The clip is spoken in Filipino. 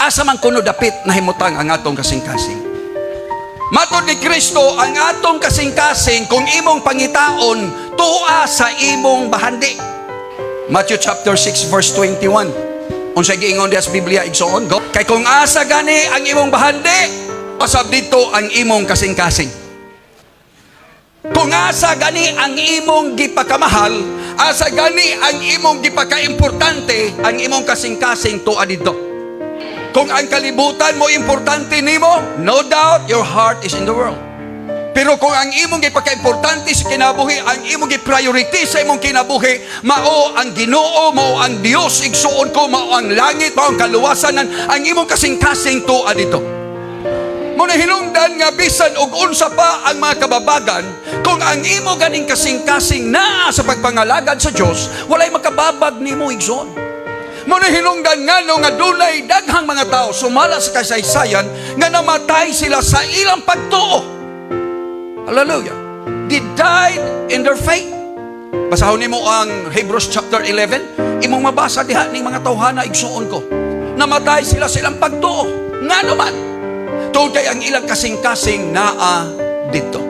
asa man kuno dapit na himutang ang atong kasing-kasing. Matod ni Kristo, ang atong kasing-kasing kung imong pangitaon tuwa sa imong bahandi. Matthew chapter 6 verse 21. Unsay giingon diha sa Biblia igsoon? Go. Kay kung asa gani ang imong bahandi, pasab dito ang imong kasing-kasing. Kung asa gani ang imong gipakamahal, asa gani ang imong gipakaimportante, ang imong kasing-kasing tuwa dito. Kung ang kalibutan mo importante nimo, no doubt your heart is in the world. Pero kung ang imong gipakaimportante sa kinabuhi, ang imong gi-priority sa imong kinabuhi, mao ang Ginoo, mao ang Dios, igsuon ko, mao ang langit, mao ang kaluwasan, ang imong kasing-kasing tuwa dito. Muna hinungdan nga bisan og unsa pa ang mga kababagan, kung ang imo ganing kasing-kasing naa sa pagpangalagad sa Dios, walay makababag nimo igsoon. Muna hinungdan nga no nga dunay daghang mga tao sumala sa kasaysayan nga namatay sila sa ilang pagtuo. Hallelujah. They died in their faith. Basahon nimo ang Hebrews chapter 11, imong mabasa diha ning mga tawhana igsuon ko. Namatay sila sa ilang pagtuo. Nga naman, tungkol kay ang ilang kasing-kasing naa dito.